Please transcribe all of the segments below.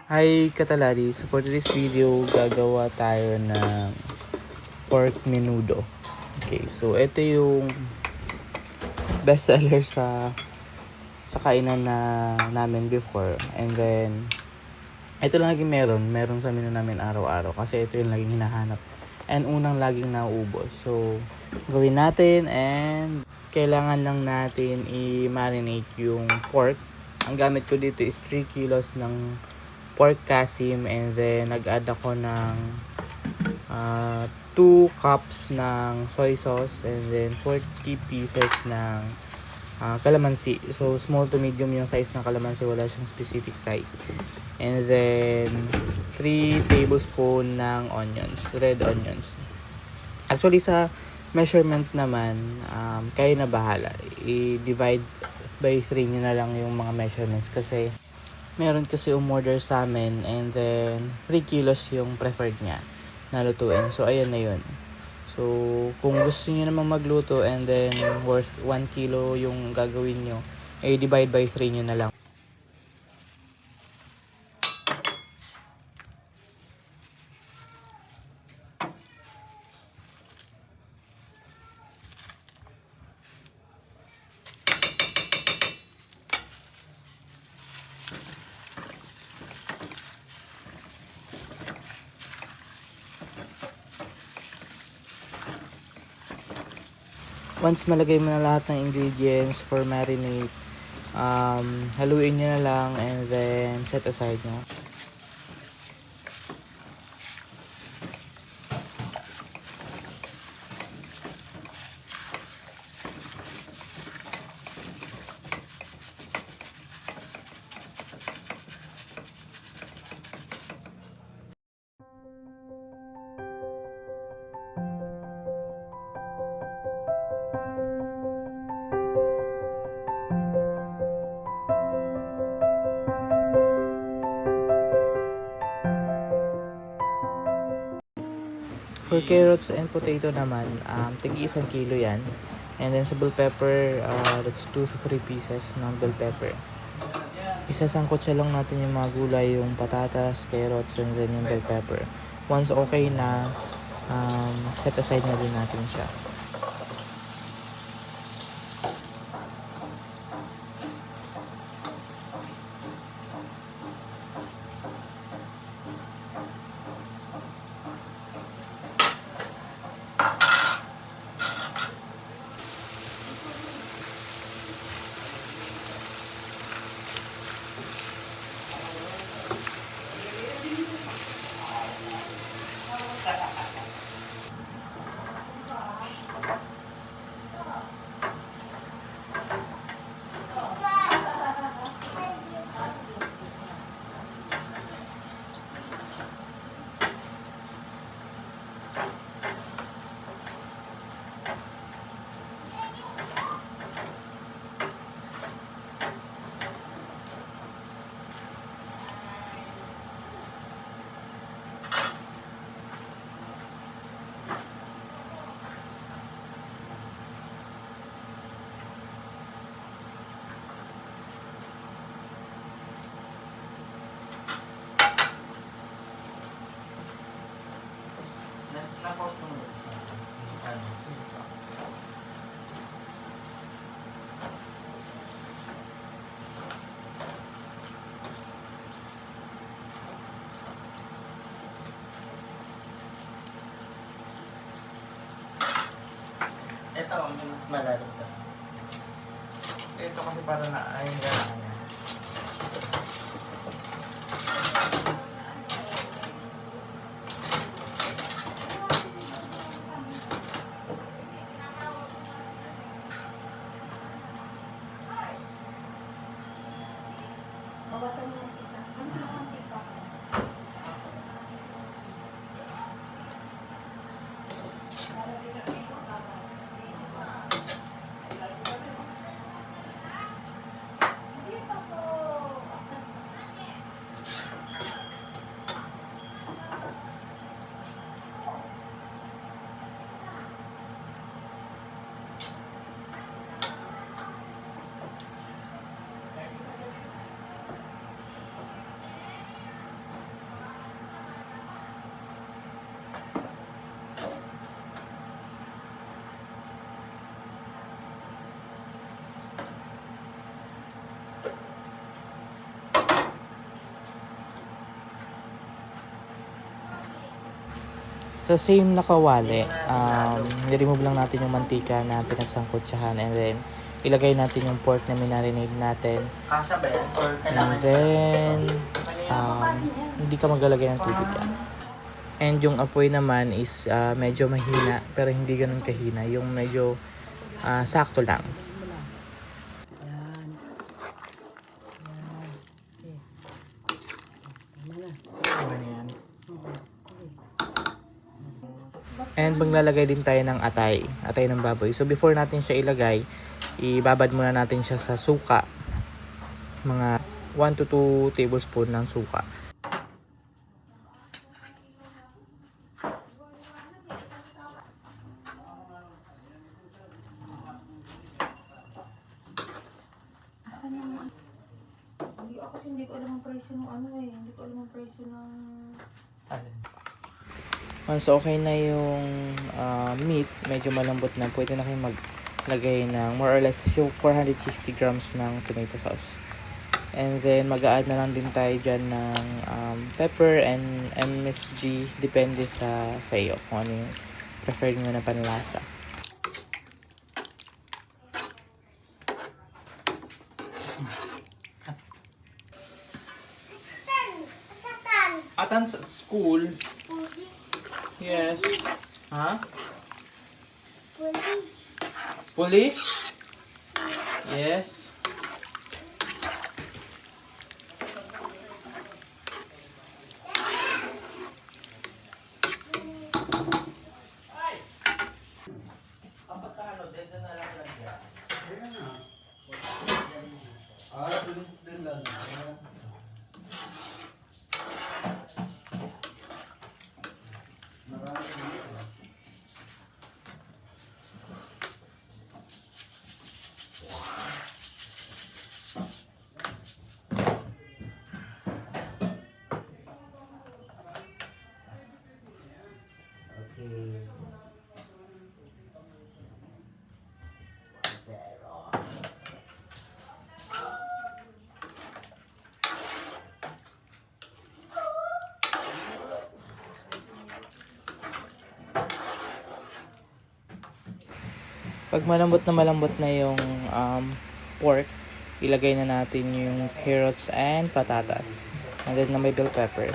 Hi Katalari, so for this video, gagawa tayo ng pork menudo. Okay, so ito yung best seller sa kainan na namin before. And then, ito lang laging meron sa menu namin araw-araw kasi ito yung laging hinahanap. And unang laging nauubos. So, gawin natin and kailangan lang natin i-marinate yung pork. Ang gamit ko dito is 3 kilos ng pork kasim, and then nag-add ako ng 2 cups ng soy sauce, and then 40 pieces ng calamansi. So small to medium yung size ng calamansi, wala siyang specific size. And then 3 tablespoon ng onions, red onions. Actually sa measurement naman, kayo na bahala. I-divide by 3 nyo na lang yung mga measurements kasi meron kasi umorder sa amin, and then 3 kilos yung preferred niya na lutuin. So ayan na yun. So kung gusto niyo namang magluto and then worth 1 kilo yung gagawin nyo, divide by 3 nyo na lang. Once malagay mo na lahat ng ingredients for marinate, haluin nyo na lang and then set aside nyo. For carrots and potato naman, tig 1 kilo yan. And then sa bell pepper, that's 2 to 3 pieces ng bell pepper. Isasangkot siya lang natin yung mga gulay, yung patatas, carrots, and then yung bell pepper. Once okay na, set aside na din natin siya. Na-post mo sa ito, may mas malalim to. Ito kasi para na ayun na niya. Bawasan mo ng kita. Ang sarap ng TikTok. Dito po. sa same na kawali, i-remove lang natin yung mantika na pinagsangkutsahan and then ilagay natin yung pork na minarinade natin. Kasha ba yan? Or And kailangan then, hindi ka maglalagay ng tubig yan. And yung apoy naman is medyo mahina, pero hindi ganun kahina. Yung medyo sakto lang. And maglalagay din tayo ng atay ng baboy. So before natin siya ilagay, ibabad muna natin siya sa suka. Mga 1 to 2 tablespoon ng suka. Hindi ko alam ang presyo ng ano eh. Hindi ko alam ang presyo ng... Once okay na yung meat, medyo malambot na, pwede na kayong maglagay ng more or less 460 grams ng tomato sauce. And then mag-a-add na lang din tayo dyan ng pepper and MSG, depende sa iyo kung ano yung preferred nyo na panlasa. Atan sa school? Yes. Ha? Police? Yes. Pag malambot na yung pork, ilagay na natin yung carrots and patatas. And then na may bell pepper.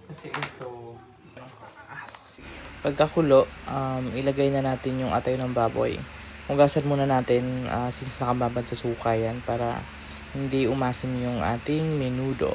Kasi ito, pagkakulo, ilagay na natin yung atay ng baboy. Hugasan muna natin since nakababad sa suka yan para hindi umasim yung ating menudo.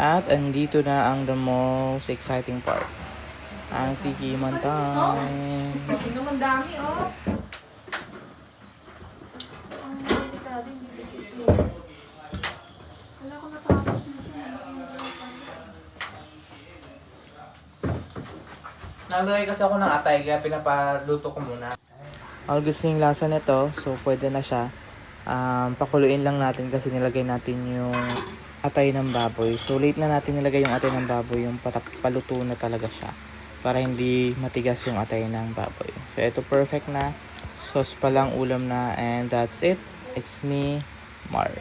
At andito na ang the most exciting part. Ang tikiman time. Naman dami oh. Ang delikado, hindi dito. Wala ko natapos na siya. Nalagay kasi ako ng atay, kaya pinapaluto ko muna. All gusto yung lasa nito, so pwede na siya. Pakuluin lang natin kasi nilagay natin yung atay ng baboy. So late na natin nilagay yung atay ng baboy, yung paluto na talaga siya. Para hindi matigas yung atay ng baboy. So ito perfect na. Sauce pa lang, ulam na, and that's it. It's me, Mar.